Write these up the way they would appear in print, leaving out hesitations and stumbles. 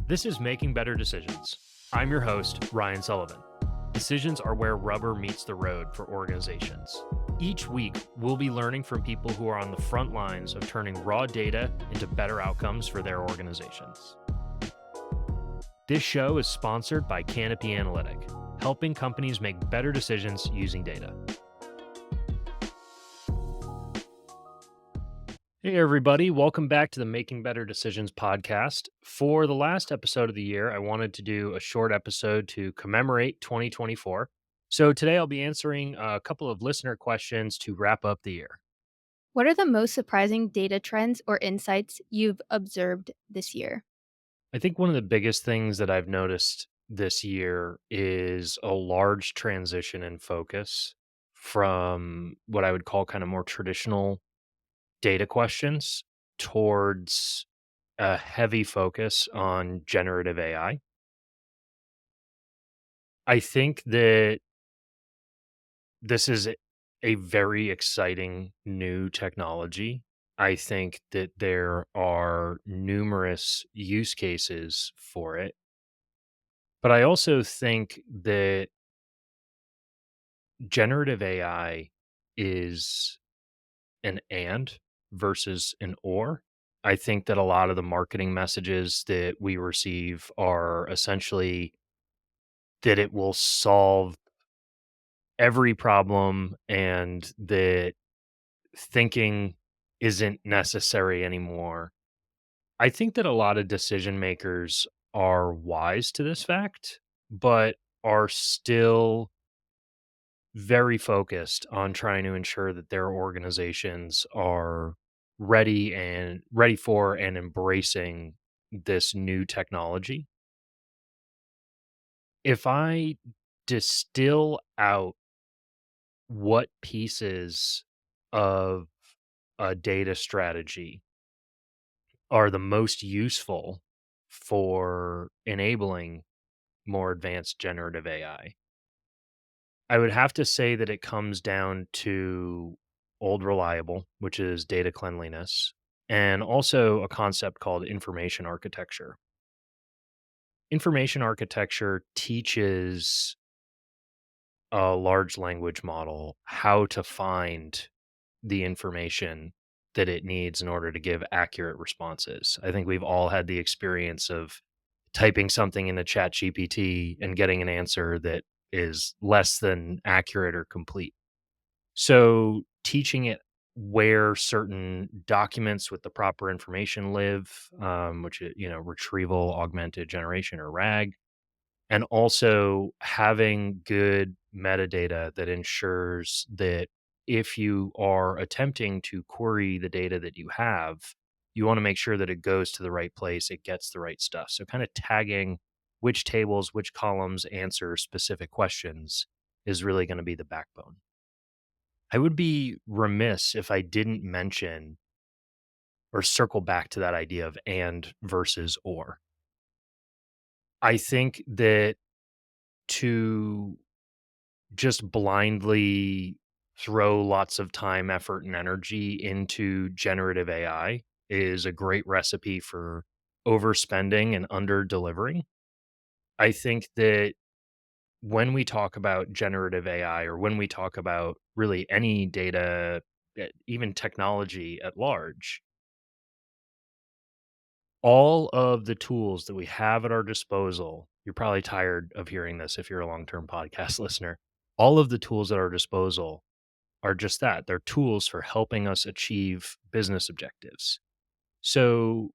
This is Making Better Decisions. I'm your host, Ryan Sullivan. Decisions are where rubber meets the road for organizations. Each week, we'll be learning from people who are on the front lines of turning raw data into better outcomes for their organizations. This show is sponsored by Canopy Analytic, helping companies make better decisions using data. Hey, everybody. Welcome back to the Making Better Decisions podcast. For the last episode of the year, I wanted to do a short episode to commemorate 2024. So today I'll be answering a couple of listener questions to wrap up the year. What are the most surprising data trends or insights you've observed this year? I think one of the biggest things that I've noticed this year is a large transition in focus from what I would call kind of more traditional data questions towards a heavy focus on generative AI. I think that this is a very exciting new technology. I think that there are numerous use cases for it. But I also think that generative AI is an and versus an or. I think that a lot of the marketing messages that we receive are essentially that it will solve every problem and that thinking isn't necessary anymore. I think that a lot of decision makers are wise to this fact, but are still very focused on trying to ensure that their organizations are ready for and embracing this new technology. If I distill out what pieces of a data strategy are the most useful for enabling more advanced generative I would have to say that it comes down to old reliable, which is data cleanliness, and also a concept called information architecture. Information architecture teaches a large language model how to find the information that it needs in order to give accurate responses. I think we've all had the experience of typing something into chat GPT and getting an answer that is less than accurate or complete. So teaching it where certain documents with the proper information live, which is, retrieval augmented generation or RAG, and also having good metadata that ensures that if you are attempting to query the data that you have, you want to make sure that it goes to the right place, it gets the right stuff. So, kind of tagging which tables, which columns answer specific questions is really going to be the backbone. I would be remiss if I didn't mention or circle back to that idea of and versus or. I think that to just blindly throw lots of time, effort, and energy into generative AI is a great recipe for overspending and under delivering. I think that when we talk about generative AI or when we talk about really any data, even technology at large, all of the tools that we have at our disposal, you're probably tired of hearing this if you're a long term podcast listener. All of the tools at our disposal are just that. They're tools for helping us achieve business objectives. So,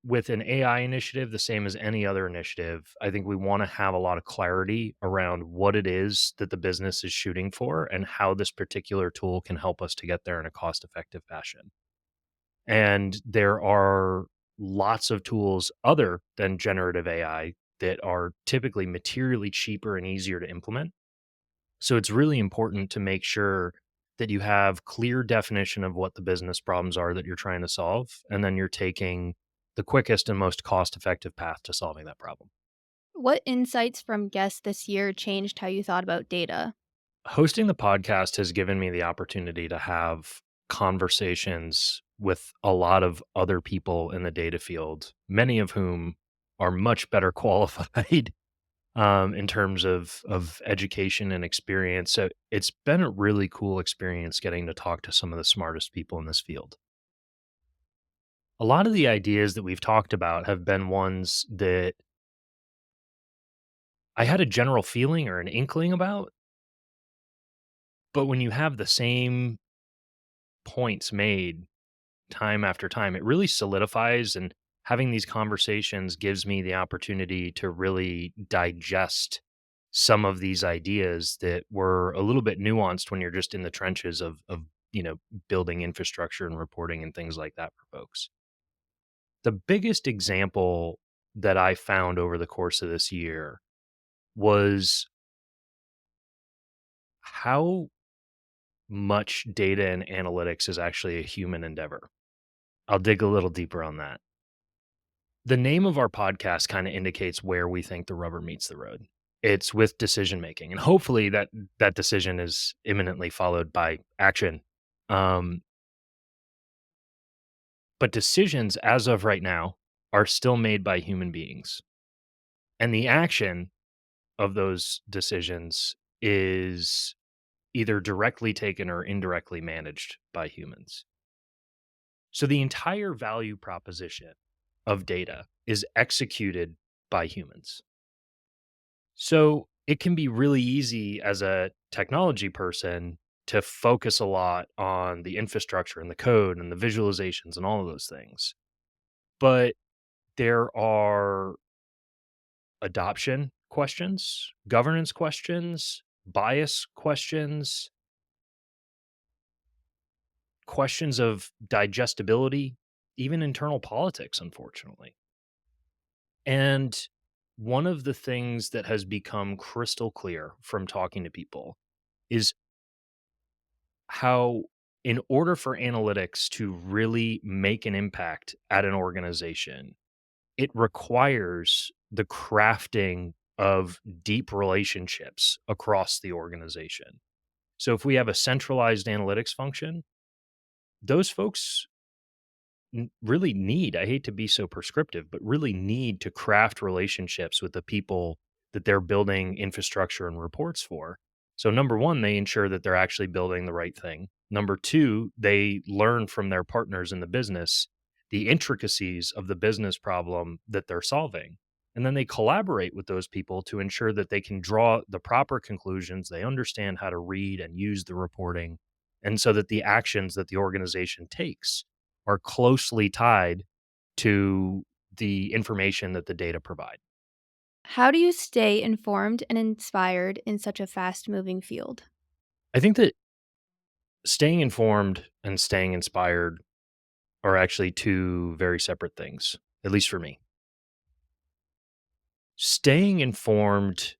with an AI initiative, the same as any other initiative, I think we want to have a lot of clarity around what it is that the business is shooting for and how this particular tool can help us to get there in a cost effective fashion. And there are lots of tools other than generative AI that are typically materially cheaper and easier to implement. So it's really important to make sure that you have clear definition of what the business problems are that you're trying to solve, and then you're taking the quickest and most cost-effective path to solving that problem. What insights from guests this year changed how you thought about data? Hosting the podcast has given me the opportunity to have conversations with a lot of other people in the data field, many of whom are much better qualified in terms of education and experience. So it's been a really cool experience getting to talk to some of the smartest people in this field. A lot of the ideas that we've talked about have been ones that I had a general feeling or an inkling about, but when you have the same points made time after time, it really solidifies, and having these conversations gives me the opportunity to really digest some of these ideas that were a little bit nuanced when you're just in the trenches of building infrastructure and reporting and things like that for folks. The biggest example that I found over the course of this year was how much data and analytics is actually a human endeavor. I'll dig a little deeper on that. The name of our podcast kind of indicates where we think the rubber meets the road. It's with decision making, and hopefully that decision is imminently followed by action. Um, but decisions, as of right now, are still made by human beings, and the action of those decisions is either directly taken or indirectly managed by humans. So the entire value proposition of data is executed by humans. So it can be really easy as a technology person to focus a lot on the infrastructure and the code and the visualizations and all of those things. But there are adoption questions, governance questions, bias questions, questions of digestibility, even internal politics, unfortunately. And one of the things that has become crystal clear from talking to people is how, in order for analytics to really make an impact at an organization, it requires the crafting of deep relationships across the organization. So if we have a centralized analytics function, those folks really need, I hate to be so prescriptive, but really need to craft relationships with the people that they're building infrastructure and reports for. So, number one, they ensure that they're actually building the right thing. Number two, they learn from their partners in the business the intricacies of the business problem that they're solving. And then they collaborate with those people to ensure that they can draw the proper conclusions. They understand how to read and use the reporting. And so that the actions that the organization takes are closely tied to the information that the data provide. How do you stay informed and inspired in such a fast moving field? I think that staying informed and staying inspired are actually two very separate things, at least for me. Staying informed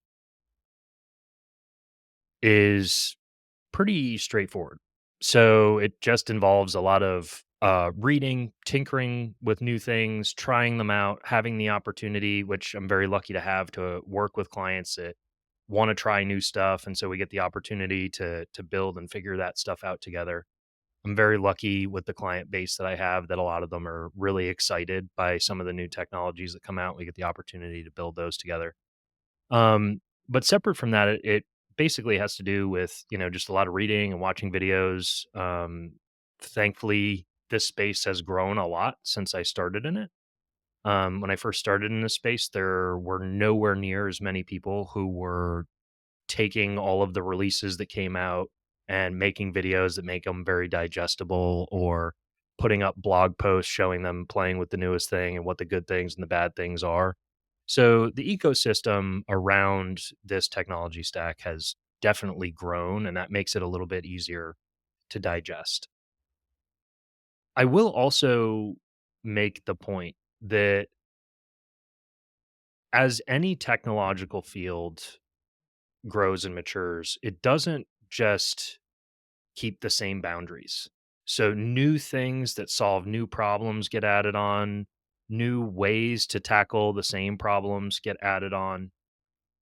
is pretty straightforward. So it just involves a lot of reading, tinkering with new things, trying them out, having the opportunity, which I'm very lucky to have, to work with clients that want to try new stuff, and so we get the opportunity to build and figure that stuff out together. I'm very lucky with the client base that I have, that a lot of them are really excited by some of the new technologies that come out. We get the opportunity to build those together. But separate from that, it basically has to do with, just a lot of reading and watching videos. Thankfully, this space has grown a lot since I started in it. When I first started in this space, there were nowhere near as many people who were taking all of the releases that came out and making videos that make them very digestible, or putting up blog posts showing them playing with the newest thing and what the good things and the bad things are. So the ecosystem around this technology stack has definitely grown, and that makes it a little bit easier to digest. I will also make the point that, as any technological field grows and matures, it doesn't just keep the same boundaries. So new things that solve new problems get added on, new ways to tackle the same problems get added on.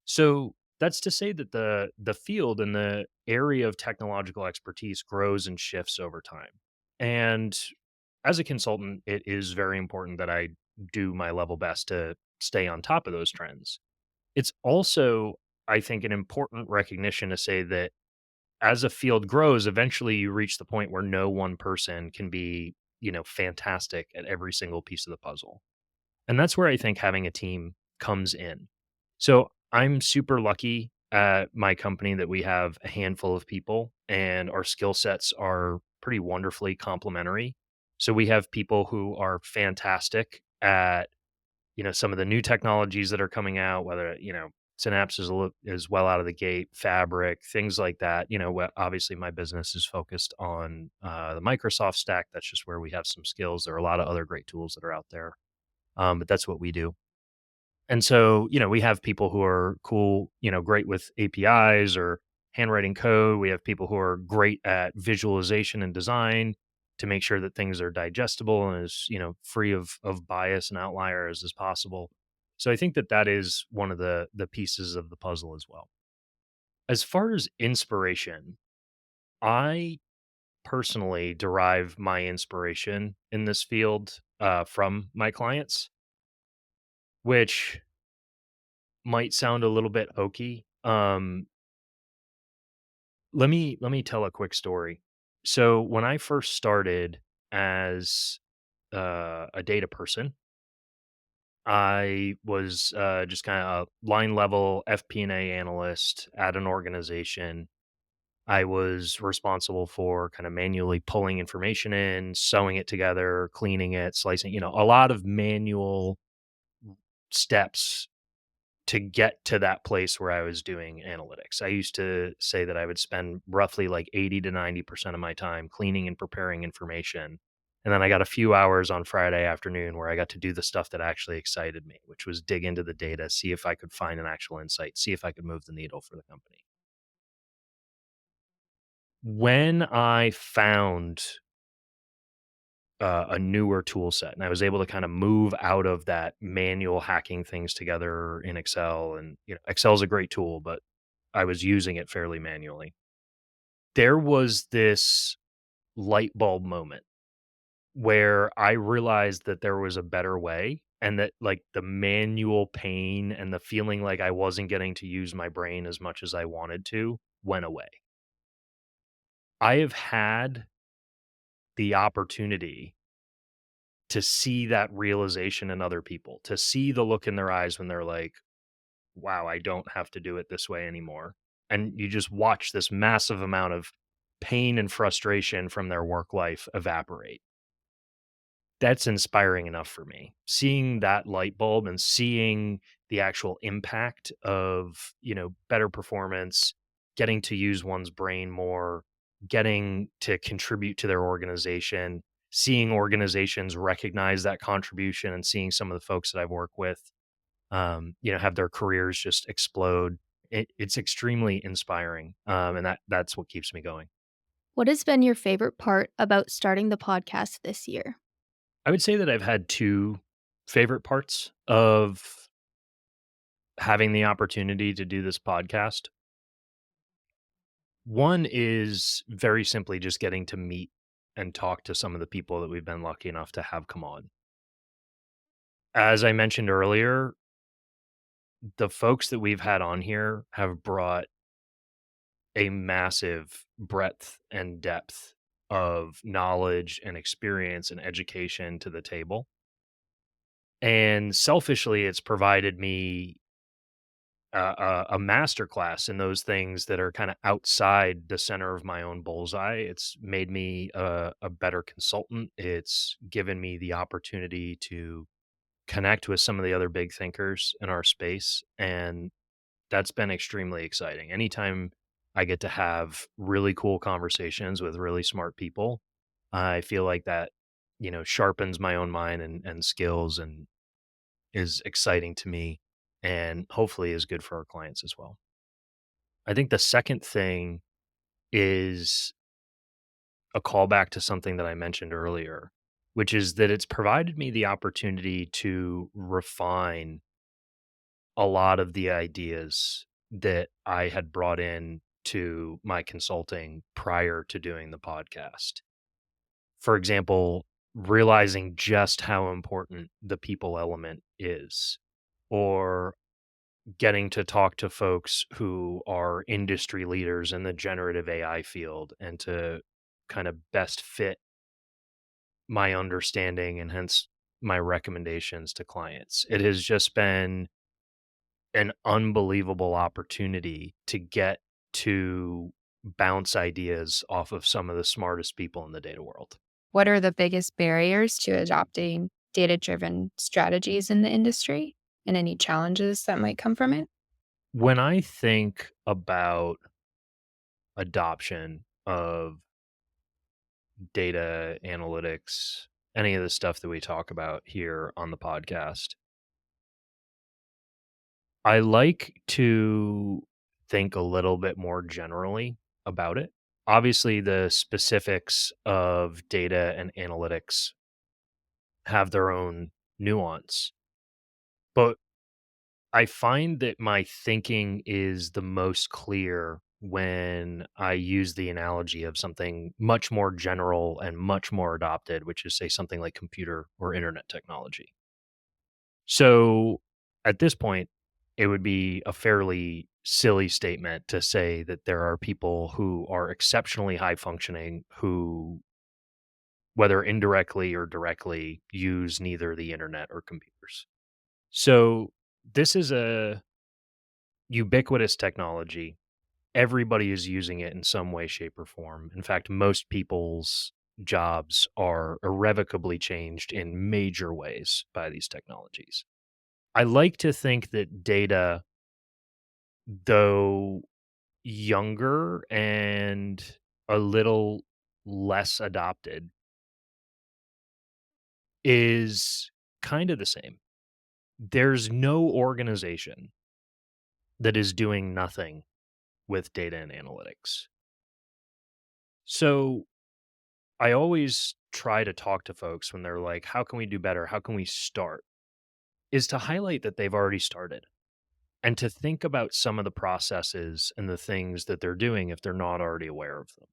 So that's to say that the field and the area of technological expertise grows and shifts over time. And as a consultant, it is very important that I do my level best to stay on top of those trends. It's also, I think, an important recognition to say that as a field grows, eventually you reach the point where no one person can be, fantastic at every single piece of the puzzle. And that's where I think having a team comes in. So I'm super lucky at my company that we have a handful of people and our skill sets are pretty wonderfully complementary. So we have people who are fantastic at, some of the new technologies that are coming out, whether, Synapse is well out of the gate, Fabric, things like that. Obviously my business is focused on the Microsoft stack. That's just where we have some skills. There are a lot of other great tools that are out there, but that's what we do. And so, we have people who are cool, great with APIs or handwriting code. We have people who are great at visualization and design to make sure that things are digestible and as, free of bias and outliers as possible. So I think that that is one of the pieces of the puzzle as well. As far as inspiration, I personally derive my inspiration in this field from my clients, which might sound a little bit hokey. Let me tell a quick story. So when I first started as a data person, I was just kind of a line level FP&A analyst at an organization. I was responsible for kind of manually pulling information in, sewing it together, cleaning it, slicing, a lot of manual steps to get to that place where I was doing analytics. I used to say that I would spend roughly like 80 to 90% of my time cleaning and preparing information. And then I got a few hours on Friday afternoon where I got to do the stuff that actually excited me, which was dig into the data, see if I could find an actual insight, see if I could move the needle for the company. When I found a newer tool set and I was able to kind of move out of that manual hacking things together in Excel, and Excel is a great tool, but I was using it fairly manually. There was this light bulb moment where I realized that there was a better way and that like the manual pain and the feeling like I wasn't getting to use my brain as much as I wanted to went away. I have had the opportunity to see that realization in other people, to see the look in their eyes when they're like, wow, I don't have to do it this way anymore. And you just watch this massive amount of pain and frustration from their work life evaporate. That's inspiring enough for me. Seeing that light bulb and seeing the actual impact of, better performance, getting to use one's brain more, getting to contribute to their organization, seeing organizations recognize that contribution and seeing some of the folks that I've worked with have their careers just explode. It's extremely inspiring, and that's what keeps me going. What has been your favorite part about starting the podcast this year? I would say that I've had two favorite parts of having the opportunity to do this podcast. One is very simply just getting to meet and talk to some of the people that we've been lucky enough to have come on. As I mentioned earlier, the folks that we've had on here have brought a massive breadth and depth of knowledge and experience and education to the table. And selfishly, it's provided me a master class in those things that are kind of outside the center of my own bullseye. It's made me a better consultant. It's given me the opportunity to connect with some of the other big thinkers in our space. And that's been extremely exciting. Anytime I get to have really cool conversations with really smart people, I feel like that, sharpens my own mind and skills and is exciting to me and hopefully is good for our clients as well. I think the second thing is a callback to something that I mentioned earlier, which is that it's provided me the opportunity to refine a lot of the ideas that I had brought in to my consulting prior to doing the podcast. For example, realizing just how important the people element is. or getting to talk to folks who are industry leaders in the generative AI field and to kind of best fit my understanding and hence my recommendations to clients. It has just been an unbelievable opportunity to get to bounce ideas off of some of the smartest people in the data world. What are the biggest barriers to adopting data driven strategies in the industry and any challenges that might come from it? When I think about adoption of data analytics, any of the stuff that we talk about here on the podcast, I like to think a little bit more generally about it. Obviously, the specifics of data and analytics have their own nuance, but I find that my thinking is the most clear when I use the analogy of something much more general and much more adopted, which is, say, something like computer or internet technology. So at this point, it would be a fairly silly statement to say that there are people who are exceptionally high functioning who, whether indirectly or directly, use neither the internet or computers. So this is a ubiquitous technology. Everybody is using it in some way, shape, or form. In fact, most people's jobs are irrevocably changed in major ways by these technologies. I like to think that data, though younger and a little less adopted, is kind of the same. There's no organization that is doing nothing with data and analytics. So I always try to talk to folks when they're like, how can we do better? How can we start? Is to highlight that they've already started and to think about some of the processes and the things that they're doing if they're not already aware of them.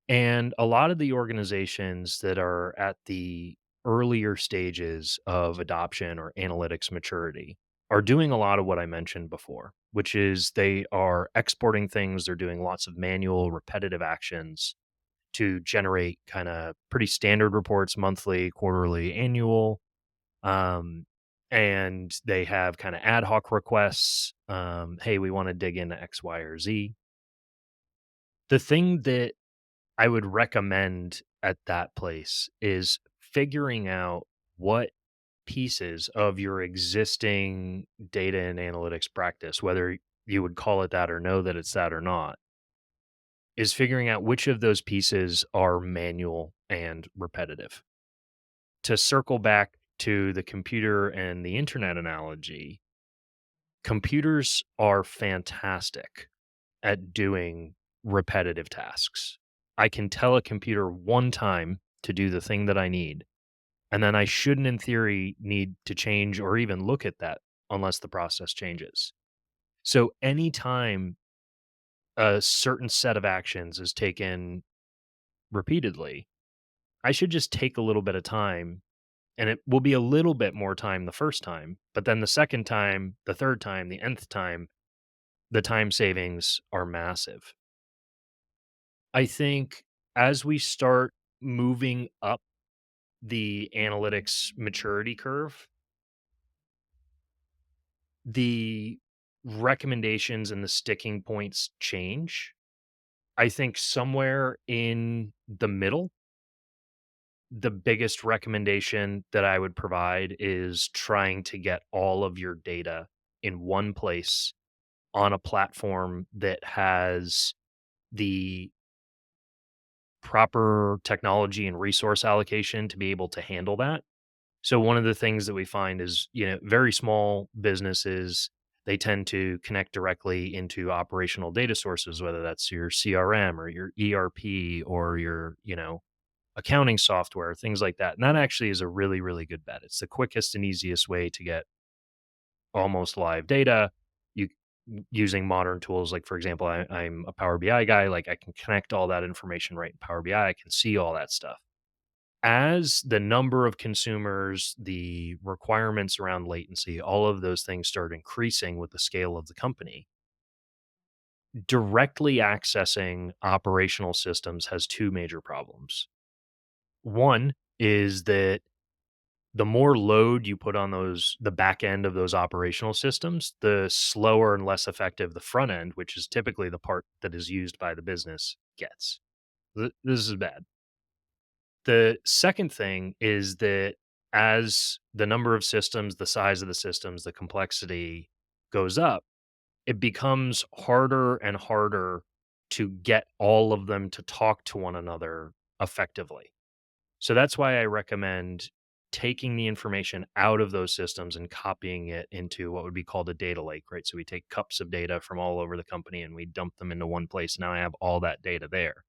And a lot of the organizations that are at the earlier stages of adoption or analytics maturity are doing a lot of what I mentioned before, which is they are exporting things, they're doing lots of manual, repetitive actions to generate kind of pretty standard reports monthly, quarterly, annual. Um, and they have kind of ad hoc requests. Hey, we want to dig into X, Y, or Z. The thing that I would recommend at that place is figuring out what pieces of your existing data and analytics practice, whether you would call it that or know that it's that or not, is figuring out which of those pieces are manual and repetitive. To circle back to the computer and the internet analogy, computers are fantastic at doing repetitive tasks. I can tell a computer one time to do the thing that I need, and then I shouldn't, in theory, need to change or even look at that unless the process changes. So, anytime a certain set of actions is taken repeatedly, I should just take a little bit of time and it will be a little bit more time the first time, but then the second time, the third time, the nth time, the time savings are massive. I think as we start moving up the analytics maturity curve, the recommendations and the sticking points change. I think somewhere in the middle, the biggest recommendation that I would provide is trying to get all of your data in one place on a platform that has the proper technology and resource allocation to be able to handle that. So one of the things that we find is, very small businesses, they tend to connect directly into operational data sources, whether that's your CRM or your ERP or your, accounting software, things like that. And that actually is a really, really good bet. It's the quickest and easiest way to get almost live data. You using modern tools like, for example, I'm a Power BI guy. Like I can connect all that information right in Power BI. I can see all that stuff. As the number of consumers, the requirements around latency, all of those things start increasing with the scale of the company, directly accessing operational systems has two major problems. One is that the more load you put on the back end of those operational systems, the slower and less effective the front end, which is typically the part that is used by the business, gets. This is bad. The second thing is that as the number of systems, the size of the systems, the complexity goes up, it becomes harder and harder to get all of them to talk to one another effectively. So that's why I recommend taking the information out of those systems and copying it into what would be called a data lake, right? So we take cups of data from all over the company and we dump them into one place. Now I have all that data there.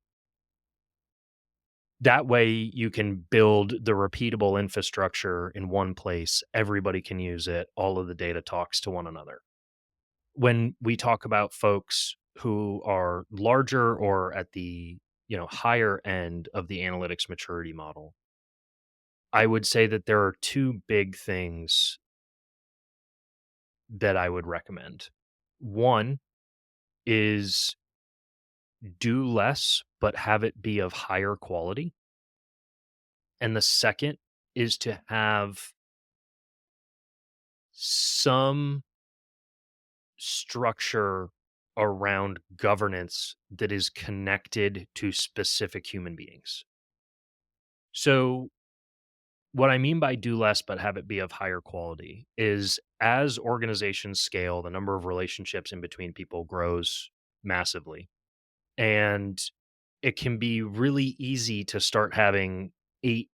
That way you can build the repeatable infrastructure in one place. Everybody can use it. All of the data talks to one another. When we talk about folks who are larger or at the, higher end of the analytics maturity model, I would say that there are two big things that I would recommend. One is do less, but have it be of higher quality. And the second is to have some structure around governance that is connected to specific human beings. So, what I mean by do less but have it be of higher quality is as organizations scale, the number of relationships in between people grows massively. And it can be really easy to start having 8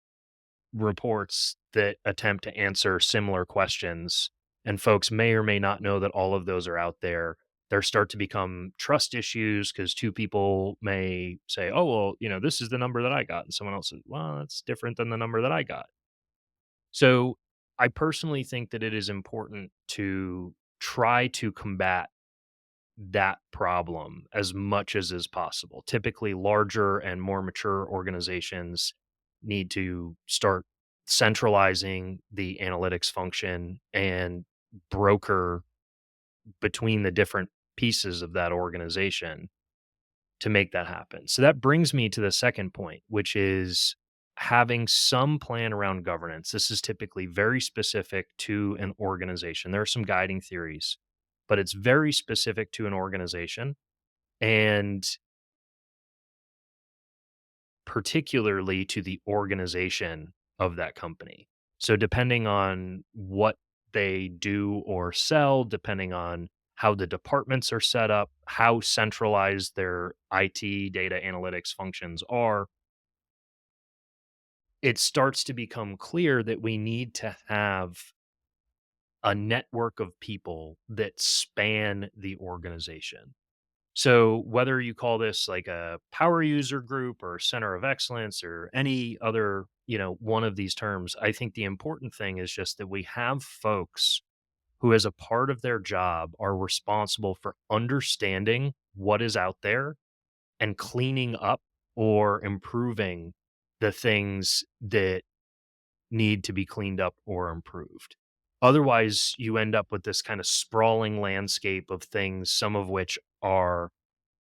reports that attempt to answer similar questions, and folks may or may not know that all of those are out there. There start to become trust issues because 2 people may say, "Oh, well, this is the number that I got," and someone else says, "Well, that's different than the number that I got." So, I personally think that it is important to try to combat that problem as much as is possible. Typically, larger and more mature organizations need to start centralizing the analytics function and broker between the different pieces of that organization to make that happen. So that brings me to the second point, which is having some plan around governance. This is typically very specific to an organization. There are some guiding theories, but it's very specific to an organization and particularly to the organization of that company. So, depending on what they do or sell, depending on how the departments are set up, how centralized their IT data analytics functions are, it starts to become clear that we need to have a network of people that span the organization. So whether you call this like a power user group or center of excellence or any other, one of these terms, I think the important thing is just that we have folks who as a part of their job are responsible for understanding what is out there and cleaning up or improving the things that need to be cleaned up or improved. Otherwise, you end up with this kind of sprawling landscape of things, some of which are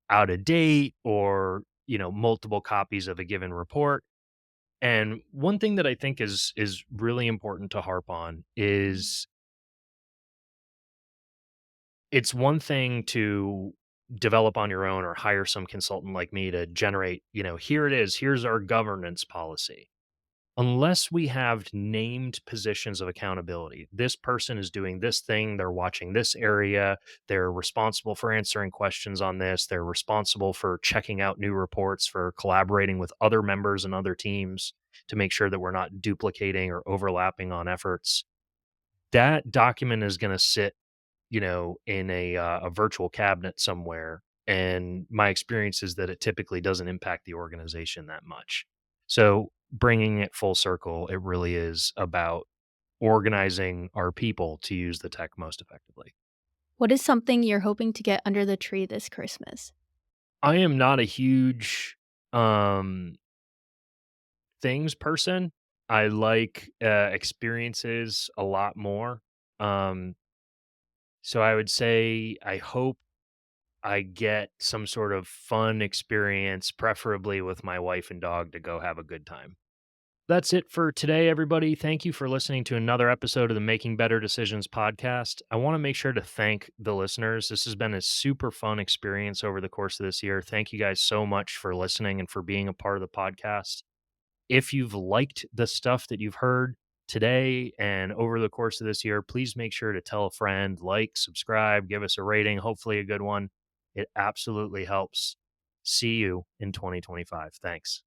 out of date or, multiple copies of a given report. And one thing that I think is really important to harp on is it's one thing to develop on your own or hire some consultant like me to generate, here it is, here's our governance policy. Unless we have named positions of accountability, this person is doing this thing, they're watching this area, they're responsible for answering questions on this, they're responsible for checking out new reports, for collaborating with other members and other teams to make sure that we're not duplicating or overlapping on efforts. That document is going to sit, in a virtual cabinet somewhere. And my experience is that it typically doesn't impact the organization that much. So bringing it full circle, it really is about organizing our people to use the tech most effectively. What is something you're hoping to get under the tree this Christmas? I am not a huge um, things person. I like experiences a lot more. Um, so I would say I hope I get some sort of fun experience, preferably with my wife and dog, to go have a good time. That's it for today, everybody. Thank you for listening to another episode of the Making Better Decisions podcast. I want to make sure to thank the listeners. This has been a super fun experience over the course of this year. Thank you guys so much for listening and for being a part of the podcast. If you've liked the stuff that you've heard today and over the course of this year, please make sure to tell a friend, like, subscribe, give us a rating, hopefully a good one. It absolutely helps. See you in 2025. Thanks.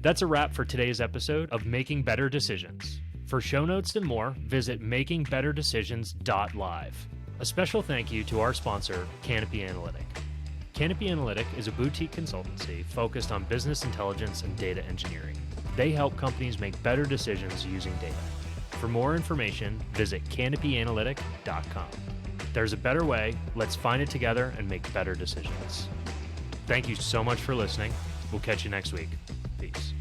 That's a wrap for today's episode of Making Better Decisions. For show notes and more, visit makingbetterdecisions.live. A special thank you to our sponsor, Canopy Analytic. Canopy Analytic is a boutique consultancy focused on business intelligence and data engineering. They help companies make better decisions using data. For more information, visit canopyanalytic.com. There's a better way. Let's find it together and make better decisions. Thank you so much for listening. We'll catch you next week. Peace.